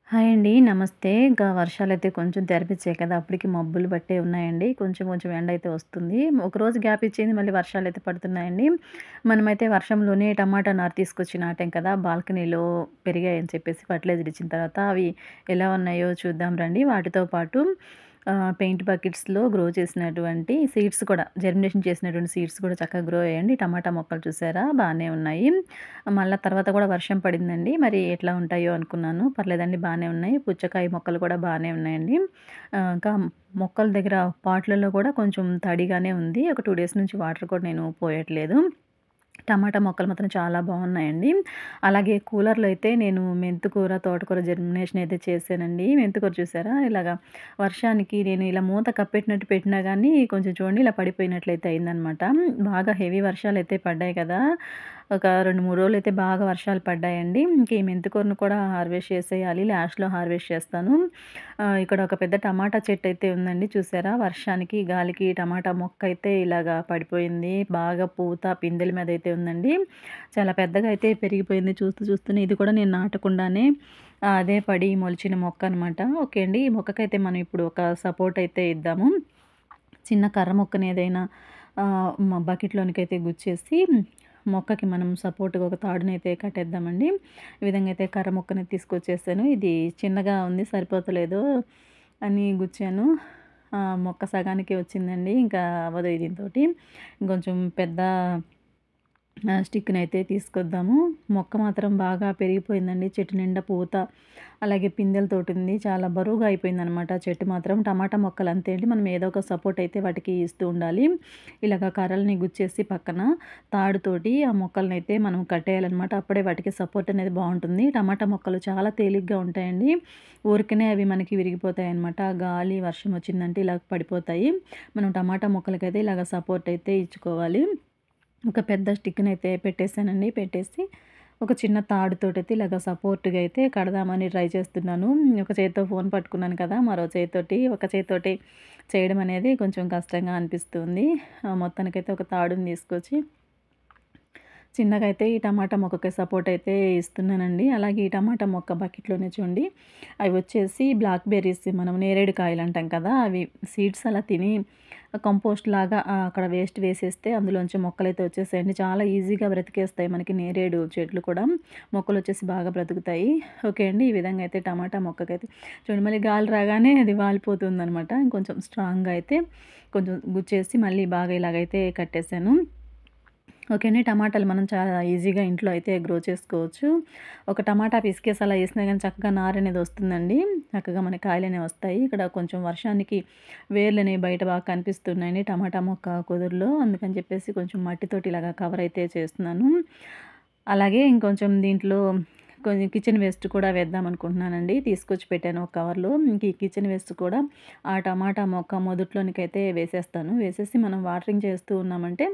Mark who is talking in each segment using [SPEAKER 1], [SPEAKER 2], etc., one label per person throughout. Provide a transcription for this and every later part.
[SPEAKER 1] Hi అండి. నమస్తే. ఇంకా వర్షాలైతే కొంచెం తెరపిచ్చాయి కదా! అప్పటికి మబ్బులు పట్టే ఉన్నాయండి. కొంచెం కొంచెం ఎండైతే వస్తుంది. ఒకరోజు గ్యాప్ ఇచ్చింది మళ్ళీ వర్షాలైతే పడుతున్నాయండి. మనమైతే వర్షంలోనే టమాటా నారు తీసుకొచ్చి నాటాం కదా! బాల్కనీలో పెరిగాయని చెప్పేసి ఫర్టిలైజర్ ఇచ్చిన తర్వాత అవి ఎలా ఉన్నాయో చూద్దాం రండి. వాటితో పాటు పెయింట్ బకెట్స్‌లో గ్రో చేసినటువంటి సీడ్స్ కూడా జర్మినేషన్ చేసినటువంటి సీడ్స్ కూడా చక్కగా గ్రో అయ్యాయండి. టమాటా మొక్కలు చూసారా బానే ఉన్నాయి. మళ్ళా తర్వాత కూడా వర్షం పడిందండి. మరి ఎట్లా ఉంటాయో అనుకున్నాను. పర్లేదండి బానే ఉన్నాయి. పుచ్చకాయ మొక్కలు కూడా బానే ఉన్నాయండి. ఇంకా మొక్కల దగ్గర పాట్‌లలో కూడా కొంచెం తడిగానే ఉంది. ఒక 2 డేస్ నుంచి వాటర్ కూడా నేను పోయట్లేదు. టమాటా మొక్కలు మాత్రం చాలా బాగున్నాయండి. అలాగే కూలర్‌లో అయితే నేను మెంతికూర, తోటకూర జర్మినేషన్ అయితే చేశానండి. మెంతికూర చూసారా? ఇలాగా వర్షానికి నేను ఇలా మూత కప్పెట్టినట్టు పెట్టినా గానీ కొంచెం చూడండి ఇలా పడిపోయినట్లయితే అయిందనమాట. బాగా హెవీ వర్షాలయితే పడ్డాయి కదా! ఒక 2, 3 రోజులైతే బాగా వర్షాలు పడ్డాయండి. ఇంక ఈ మెంతికూరను కూడా హార్వెస్ట్ చేసేయాలి. లాస్ట్‌లో హార్వెస్ట్ చేస్తాను. ఇక్కడ ఒక పెద్ద టమాటా చెట్టయితే ఉందండి. చూసారా? వర్షానికి, గాలికి టమాటా మొక్కయితే ఇలాగా పడిపోయింది. బాగా పూత, పిందెల మీదయితే ఉందండి. చాలా పెద్దగా అయితే పెరిగిపోయింది. చూస్తూనే ఇది కూడా నేను నాటకుండానే అదే పడి మొలిచిన మొక్క అనమాట. ఓకే అండి. ఈ మొక్కకైతే మనం ఇప్పుడు ఒక సపోర్ట్ అయితే ఇద్దాము. చిన్న కర్ర మొక్కని ఏదైనా బకెట్‌లోనికైతే గుచ్చేసి మొక్కకి మనం సపోర్ట్‌గా ఒక తాడునైతే కట్టేద్దామండి. ఈ విధంగా అయితే కర్ర మొక్కని తీసుకొచ్చేసాను. ఇది చిన్నగా ఉంది సరిపోతలేదు అని గుచ్చాను. మొక్క సగానికే వచ్చిందండి. ఇంకా అవ్వదు దీనితోటి. ఇంకొంచెం పెద్ద స్టిక్‌నైతే తీసుకొద్దాము. మొక్క మాత్రం బాగా పెరిగిపోయిందండి. చెట్టు నిండా పూత, అలాగే పిందెలతోటుంది. చాలా బరువుగా అయిపోయిందనమాట చెట్టు మాత్రం. టమాటా మొక్కలు అంతే అండి. మనం ఏదో ఒక సపోర్ట్ అయితే వాటికి ఇస్తూ ఉండాలి. ఇలాగ కర్రలని గుచ్చేసి పక్కన తాడుతోటి ఆ మొక్కలనైతే మనం కట్టేయాలనమాట. అప్పుడే వాటికి సపోర్ట్ అనేది బావుంటుంది. టమాటా మొక్కలు చాలా తేలిగ్గా ఉంటాయండి. ఊరికనే అవి మనకి విరిగిపోతాయనమాట. గాలి, వర్షం వచ్చిందంటే ఇలా పడిపోతాయి. మనం టమాటా మొక్కలకైతే ఇలాగ సపోర్ట్ అయితే ఇచ్చుకోవాలి. ఒక పెద్ద స్టిక్‌నైతే పెట్టేసానండి. పెట్టేసి ఒక చిన్న తాడుతోటైతే ఇలాగ సపోర్ట్‌గా అయితే కడదామని ట్రై చేస్తున్నాను. ఒక చేత్తో ఫోన్ పట్టుకున్నాను కదా! మరో చేత్తోటి ఒక చేత్తోటి చేయడం అనేది కొంచెం కష్టంగా అనిపిస్తుంది. మొత్తానికైతే ఒక తాడుని తీసుకొచ్చి చిన్నగా అయితే ఈ టమాటా మొక్కకి సపోర్ట్ అయితే ఇస్తున్నానండి. అలాగే ఈ టమాటా మొక్క బకెట్‌లోనే చూడండి అవి వచ్చేసి బ్లాక్ బెర్రీస్ మనం నేరేడు కాయలు అంటాం కదా! అవి సీడ్స్ అలా తిని కంపోస్ట్ లాగా అక్కడ వేస్ట్ వేసేస్తే అందులోంచి మొక్కలైతే వచ్చేసాయండి. చాలా ఈజీగా బ్రతికేస్తాయి మనకి నేరేడు చెట్లు కూడా. మొక్కలొచ్చేసి బాగా బ్రతుకుతాయి. ఓకే అండి. ఈ విధంగా అయితే టమాటా మొక్కకైతే చూడండి మళ్ళీ గాలి రాగానే అది వాలిపోతుందనమాట. ఇంకొంచెం స్ట్రాంగ్‌గా అయితే కొంచెం గుచ్చేసి మళ్ళీ బాగా ఇలాగైతే కట్టేసాను. ఓకే అండి. టమాటాలు మనం చాలా ఈజీగా ఇంట్లో అయితే గ్రో చేసుకోవచ్చు. ఒక టమాటా పిసికేసి అలా ఏసినా గానీ చక్కగా నారనేది వస్తుందండి. చక్కగా మనకి కాయలనేవి వస్తాయి. ఇక్కడ కొంచెం వర్షానికి వేర్లనేవి బయట బాగా కనిపిస్తున్నాయండి టమాటా మొక్క కుదురులో. అందుకని చెప్పేసి కొంచెం మట్టితోటి ఇలాగా కవర్ అయితే చేస్తున్నాను. అలాగే ఇంకొంచెం దీంట్లో కొంచెం కిచెన్ వేస్ట్ కూడా వేద్దామనుకుంటున్నానండి. తీసుకొచ్చి పెట్టాను ఒక కవర్‌లో. ఇంక ఈ కిచెన్ వేస్ట్ కూడా ఆ టమాటా మొక్క మొదట్లోనికైతే వేసేస్తాను. వేసేసి మనం వాటరింగ్ చేస్తూ ఉన్నామంటే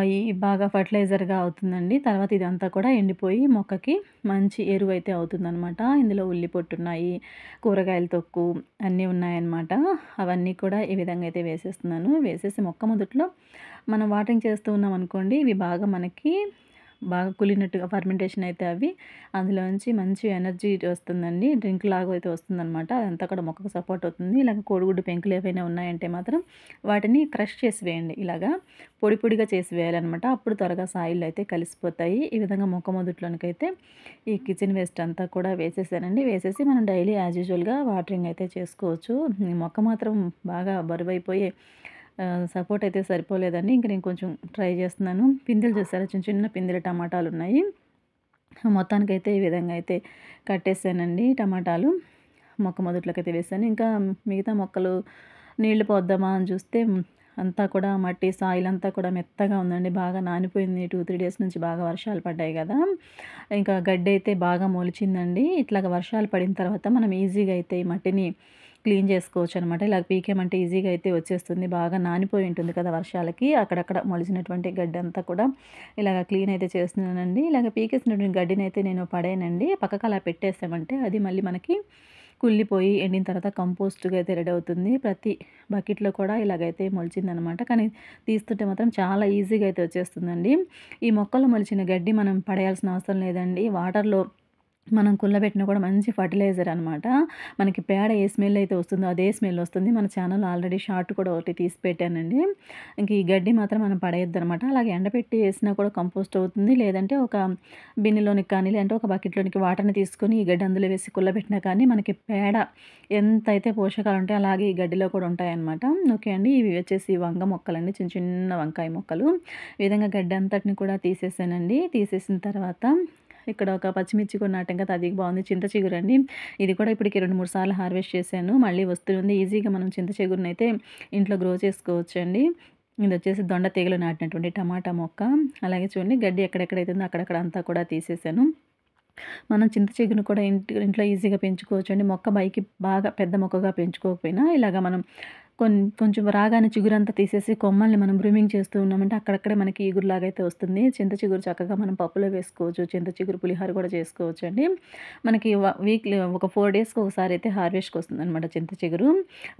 [SPEAKER 1] ఈ బాగా ఫర్టిలైజర్‌గా అవుతుందండి. తర్వాత ఇదంతా కూడా ఎండిపోయి మొక్కకి మంచి ఎరువైతే అవుతుందనమాట. ఇందులో ఉల్లి పొట్టున్నాయి, కూరగాయల తొక్కు అన్నీ ఉన్నాయన్నమాట. అవన్నీ కూడా ఈ విధంగా అయితే వేసేస్తున్నాను. వేసేసి మొక్క మొదట్లో మనం వాటరింగ్ చేస్తూ ఉన్నామనుకోండి, ఇవి బాగా మనకి బాగా కుళ్ళినట్టుగా ఫర్మెంటేషన్ అయితే అవి అందులోంచి మంచి ఎనర్జీ వస్తుందండి. డ్రింక్ లాగా అయితే వస్తుందనమాట. అదంతా కూడా మొక్కకు సపోర్ట్ అవుతుంది. ఇలాగ కోడిగుడ్డు పెంకులు ఏవైనా ఉన్నాయంటే మాత్రం వాటిని క్రష్ చేసి వేయండి. ఇలాగా పొడి పొడిగా చేసి వేయాలనమాట. అప్పుడు త్వరగా సాయిల్‌లో అయితే కలిసిపోతాయి. ఈ విధంగా మొక్క మొదట్లోనికైతే ఈ కిచెన్ వేస్ట్ అంతా కూడా వేసేసానండి. వేసేసి మనం డైలీ యాజ్ యూజువల్‌గా వాటరింగ్ అయితే చేసుకోవచ్చు. ఈ మొక్క మాత్రం బాగా బరువైపోయి సపోర్ట్ అయితే సరిపోలేదండి. ఇంక నేను కొంచెం ట్రై చేస్తున్నాను. పిందెలు చూసారా చిన్న చిన్న పిందెల టమాటాలున్నాయి. మొత్తానికైతే ఈ విధంగా అయితే కట్టేసానండి టమాటాలు. మొక్క మొదట్లోకైతే వేసాను. ఇంకా మిగతా మొక్కలు నీళ్లు పోద్దామా అని చూస్తే అంతా కూడా మట్టి సాయిల్ అంతా కూడా మెత్తగా ఉందండి. బాగా నానిపోయింది. 2, 3 డేస్ నుంచి బాగా వర్షాలు పడ్డాయి గదా! ఇంకా గడ్డయితే బాగా మొలిచిందండి. ఇట్లాగ వర్షాలు పడిన తర్వాత మనం ఈజీగా అయితే ఈ మట్టిని క్లీన్ చేసుకోవచ్చనమాట. ఇలాగ పీకామంటే ఈజీగా అయితే వచ్చేస్తుంది. బాగా నానిపోయి ఉంటుంది కదా వర్షాలకి. అక్కడక్కడ మొలిచినటువంటి గడ్డంతా కూడా ఇలాగ క్లీన్ అయితే చేస్తున్నానండి. ఇలాగ పీకేసినటువంటి గడ్డినైతే నేను పడేయనండి. పక్కకు అలా పెట్టేసామంటే అది మళ్ళీ మనకి కుళ్ళిపోయి ఎండిన తర్వాత కంపోస్ట్‌గా అయితే రెడీ అవుతుంది. ప్రతి బకెట్‌లో కూడా ఇలాగైతే మొలిచిందనమాట. కానీ తీస్తుంటే మాత్రం చాలా ఈజీగా అయితే వచ్చేస్తుందండి. ఈ మొక్కల్లో మొలిచిన గడ్డి మనం పడేయాల్సిన అవసరం లేదండి. వాటర్‌లో మనం కుళ్ళబెట్టినా కూడా మంచి ఫర్టిలైజర్ అనమాట. మనకి పేడ ఏ స్మెల్ అయితే వస్తుందో అదే స్మెల్ వస్తుంది. మన ఛానల్‌లో ఆల్రెడీ షార్ట్ కూడా ఒకటి తీసి పెట్టానండి. ఇంక ఈ గడ్డి మాత్రం మనం పడేయొద్దనమాట. అలాగే ఎండబెట్టి ఏసినా కూడా కంపోస్ట్ అవుతుంది. లేదంటే ఒక బిన్నెలోనికి కానీ, లేదంటే ఒక బకెట్‌లోనికి వాటర్‌ని తీసుకొని ఈ గడ్డి అందులో వేసి కుళ్ళబెట్టినా కానీ మనకి పేడ ఎంతైతే పోషకాలు ఉంటాయో అలాగే ఈ గడ్డిలో కూడా ఉంటాయన్నమాట. ఓకే అండి. ఇవి వచ్చేసి వంగ మొక్కలండి. చిన్న చిన్న వంకాయ మొక్కలు. ఈ విధంగా గడ్డి అంతటిని కూడా తీసేసానండి. తీసేసిన తర్వాత ఇక్కడ ఒక పచ్చిమిర్చి కూడా నాటాం కదా! అది బాగుంది. చింత చిగురండి. ఇది కూడా ఇప్పటికి 2, 3 సార్లు హార్వెస్ట్ చేశాను. మళ్ళీ వస్తుంది. ఈజీగా మనం చింత చిగురునైతే ఇంట్లో గ్రో చేసుకోవచ్చండి. ఇదొచ్చేసి దొండ తీగలో నాటినటువంటి టమాటా మొక్క. అలాగే చూడండి గడ్డి ఎక్కడెక్కడైతే ఉందో అక్కడక్కడ అంతా కూడా తీసేశాను. మనం చింత చిగురుని కూడా ఇంట్లో ఈజీగా పెంచుకోవచ్చండి. మొక్క బాగా పెద్ద మొక్కగా పెంచుకోకపోయినా ఇలాగ మనం కొంచెం రాగానే చిగురంతా తీసేసి కొమ్మల్ని మనం బ్రూమింగ్ చేస్తూ ఉన్నామంటే అక్కడక్కడే మనకి ఇగురులాగా అయితే వస్తుంది. చింత చిగురు చక్కగా మనం పప్పులో వేసుకోవచ్చు. చింత చిగురు పులిహోర కూడా చేసుకోవచ్చండి. మనకి వీక్లీ ఒక 4 డేస్‌కి ఒకసారి అయితే హార్వెస్ట్‌కి వస్తుందనమాట చింత చిగురు.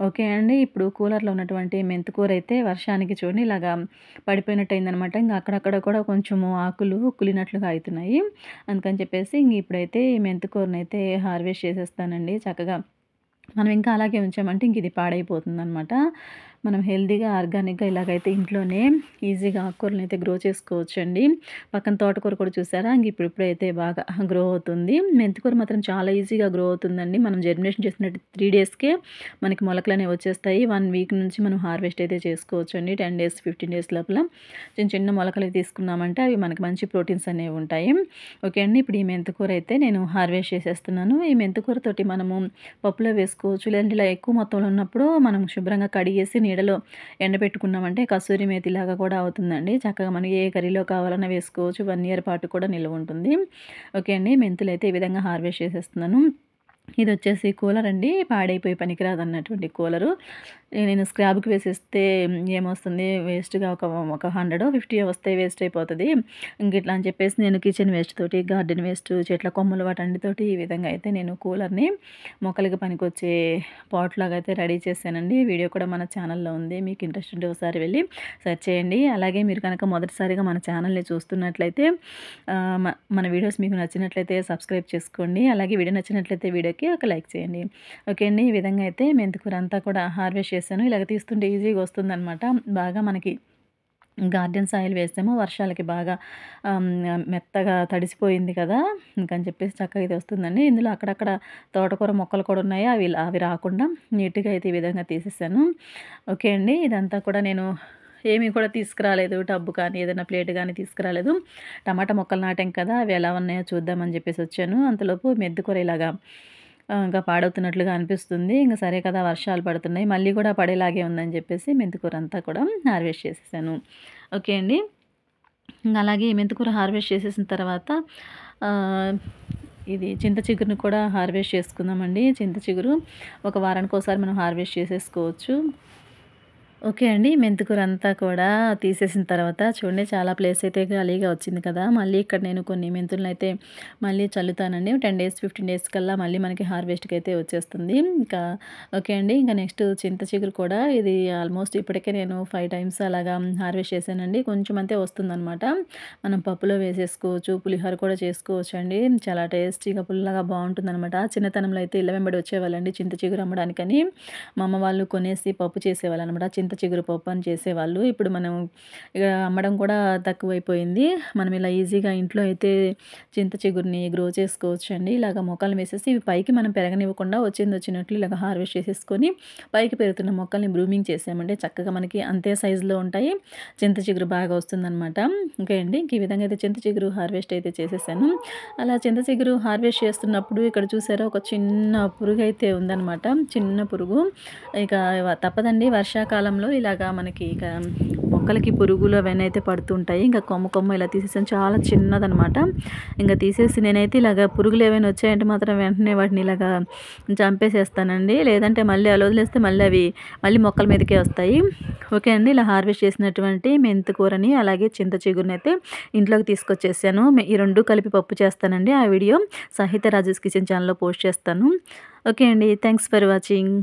[SPEAKER 1] ఓకే అండి. ఇప్పుడు కూలర్‌లో ఉన్నటువంటి మెంతికూర అయితే వర్షానికి చూడండి ఇలాగా పడిపోయినట్టు అయిందనమాట. ఇంక అక్కడక్కడ కూడా కొంచెము ఆకులు కుళ్ళినట్లుగా అయితున్నాయి. అందుకని చెప్పేసి ఇంక ఇప్పుడైతే ఈ మెంతికూరనైతే హార్వెస్ట్ చేసేస్తానండి చక్కగా. మనం ఇంకా అలాగే ఉంచామంటే ఇంక ఇది పాడైపోతుందనమాట. మనం హెల్తీగా, ఆర్గానిక్‌గా ఇలాగైతే ఇంట్లోనే ఈజీగా ఆకుకూరలనైతే గ్రో చేసుకోవచ్చండి. పక్కన తోటకూర కూడా చూసారా? ఇంక ఇప్పుడిప్పుడైతే బాగా గ్రో అవుతుంది. మెంతికూర మాత్రం చాలా ఈజీగా గ్రో అవుతుందండి. మనం జర్మినేషన్ చేసినట్టు 3 డేస్‌కే మనకి మొలకలనేవి వచ్చేస్తాయి. 1 వీక్ నుంచి మనం హార్వెస్ట్ అయితే చేసుకోవచ్చండి. 10 డేస్, 15 డేస్ లోపల చిన్న చిన్న మొలకలు తీసుకున్నామంటే అవి మనకి మంచి ప్రోటీన్స్ అనేవి ఉంటాయి. ఓకే అండి. ఇప్పుడు ఈ మెంతికూర అయితే నేను హార్వెస్ట్ చేసేస్తున్నాను. ఈ మెంతికూరతోటి మనము పప్పులో వేసుకోవచ్చు. లేదంటే ఇలా ఎక్కువ మొత్తంలో ఉన్నప్పుడు మనం శుభ్రంగా కడిగేసి నీడలో ఎండబెట్టుకున్నామంటే కసూరి మేతిలాగా కూడా అవుతుందండి. చక్కగా మనకి ఏ కర్రీలో కావాలన్నా వేసుకోవచ్చు. 1 ఇయర్ పాటు కూడా నిల్వ ఉంటుంది. ఓకే అండి. మెంతులైతే ఈ విధంగా హార్వెస్ట్ చేసేస్తున్నాను. ఇదొచ్చేసి కూలరండి. పాడైపోయి పనికిరాదన్నటువంటి కూలరు. నేను స్క్రాబ్‌కి వేసేస్తే ఏమొస్తుంది వేస్ట్‌గా ఒక 100 50 వస్తే వేస్ట్ అయిపోతది. ఇంకిట్లా అని చెప్పేసి నేను కిచెన్ వేస్ట్ తోటి, గార్డెన్ వేస్ట్, చెట్ల కొమ్మలు వాటన్నిటితోటి ఈ విధంగా అయితే నేను కూలర్‌ని మొక్కలకి పనికొచ్చే పాట్‌లాగా అయితే రెడీ చేశానండి. వీడియో కూడా మన ఛానల్‌లో ఉంది. మీకు ఇంట్రెస్ట్ ఉంటే ఒకసారి వెళ్ళి సెర్చ్ చేయండి. అలాగే మీరు కనుక మొదటిసారిగా మన ఛానల్‌ని చూస్తున్నట్లయితే మన వీడియోస్ మీకు నచ్చినట్లయితే సబ్స్క్రైబ్ చేసుకోండి. అలాగే వీడియో నచ్చినట్లయితే వీడియోకి ఒక లైక్ చేయండి. ఓకే అండి. ఈ విధంగా అయితే మెంతికూర అంతా కూడా హార్వెస్ట్ చేశాను. ఇలాగ తీస్తుంటే ఈజీగా వస్తుందనమాట. బాగా మనకి గార్డెన్ సాయిల్ వేసాము. వర్షాలకి బాగా మెత్తగా తడిసిపోయింది కదా! ఇంకని చెప్పేసి చక్కగా ఇది వస్తుందండి. ఇందులో అక్కడక్కడ తోటకూర మొక్కలు కూడా ఉన్నాయి. అవి రాకుండా నీట్‌గా అయితే ఈ విధంగా తీసేసాను. ఓకే అండి. ఇదంతా కూడా నేను ఏమి కూడా తీసుకురాలేదు. టబ్బు కానీ, ఏదైనా ప్లేట్ గానీ తీసుకురాలేదు. టమాటా మొక్కలు నాటాం కదా! అవి ఎలా ఉన్నాయో చూద్దామని చెప్పేసి వచ్చాను. అంతలోపు మెంతికూర ఇలాగా ఇంకా పాడవుతున్నట్లుగా అనిపిస్తుంది. ఇంక సరే కదా! వర్షాలు పడుతున్నాయి. మళ్ళీ కూడా పడేలాగే ఉందని చెప్పేసి మెంతికూర అంతా కూడా హార్వెస్ట్ చేసేసాను. ఓకే అండి. ఇంక అలాగే మెంతికూర హార్వెస్ట్ చేసేసిన తర్వాత ఆహ్, ఇది చింత చిగురుని కూడా హార్వెస్ట్ చేసుకుందామండి. చింత చిగురు ఒక వారానికోసారి మనం హార్వెస్ట్ చేసేసుకోవచ్చు. ఓకే అండి. మెంతికూర అంతా కూడా తీసేసిన తర్వాత చూడండి చాలా ప్లేస్ అయితే ఖాళీగా వచ్చింది కదా! మళ్ళీ ఇక్కడ నేను కొన్ని మెంతులనైతే మళ్ళీ చల్లుతానండి. 10 డేస్, 15 డేస్ కల్లా మళ్ళీ మనకి హార్వెస్ట్‌కి అయితే వచ్చేస్తుంది. ఇంకా ఓకే అండి. ఇంకా నెక్స్ట్ చింత చిగురు కూడా ఇది ఆల్మోస్ట్ ఇప్పటికే నేను 5 టైమ్స్ అలాగా హార్వెస్ట్ చేశానండి. కొంచెం అంతే వస్తుందనమాట. మనం పప్పులో వేసేసుకోవచ్చు. పులిహోర కూడా చేసుకోవచ్చండి. చాలా టేస్టీగా పుల్లగా బావుంటుందనమాట. చిన్నతనంలో అయితే ఇళ్ళ వెంబడి వచ్చేవాళ్ళండి చింత చిగురు అమ్మడానికని. మా అమ్మ వాళ్ళు కొనేసి పప్పు చేసేవాళ్ళనమాట. చింత చిగురు పప్పు అని చేసేవాళ్ళు. ఇప్పుడు మనం ఇక అమ్మడం కూడా తక్కువైపోయింది. మనం ఇలా ఈజీగా ఇంట్లో అయితే చింత చిగురుని గ్రో చేసుకోవచ్చండి. ఇలాగ మొక్కలను వేసేసి ఇవి పైకి మనం పెరగనివ్వకుండా వచ్చినట్లు ఇలాగ హార్వెస్ట్ చేసేసుకొని పైకి పెరుగుతున్న మొక్కల్ని బ్రూమింగ్ చేసామంటే చక్కగా మనకి అంతే సైజులో ఉంటాయి. చింత చిగురు బాగా వస్తుందనమాట. ఓకే అండి. ఇంక ఈ విధంగా అయితే చింత చిగురు హార్వెస్ట్ అయితే చేసేసాను. అలా చింత చిగురు హార్వెస్ట్ చేస్తున్నప్పుడు ఇక్కడ చూసారా ఒక చిన్న పురుగైతే ఉందనమాట. చిన్న పురుగు. ఇక తప్పదండి వర్షాకాలంలో ఇలాగా మనకి ఇక మొక్కలకి పురుగులు అవన్నీ అయితే పడుతుంటాయి. ఇంకా కొమ్మ ఇలా తీసేసాను. చాలా చిన్నదనమాట. ఇంక తీసేసి నేనైతే ఇలాగ పురుగులు ఏవైనా వచ్చాయంటే మాత్రం వెంటనే వాటిని ఇలాగా చంపేసేస్తానండి. లేదంటే మళ్ళీ అలా వదిలేస్తే మళ్ళీ మొక్కల మీదకే వస్తాయి. ఓకే అండి. ఇలా హార్వెస్ట్ చేసినటువంటి మెంతి కూరని అలాగే చింత చిగురునైతే ఇంట్లోకి తీసుకొచ్చేసాను. ఈ 2 కలిపి పప్పు చేస్తానండి. ఆ వీడియో సాహిత్య రాజేష్ కిచెన్ ఛానల్‌లో పోస్ట్ చేస్తాను. ఓకే అండి. Thanks for watching.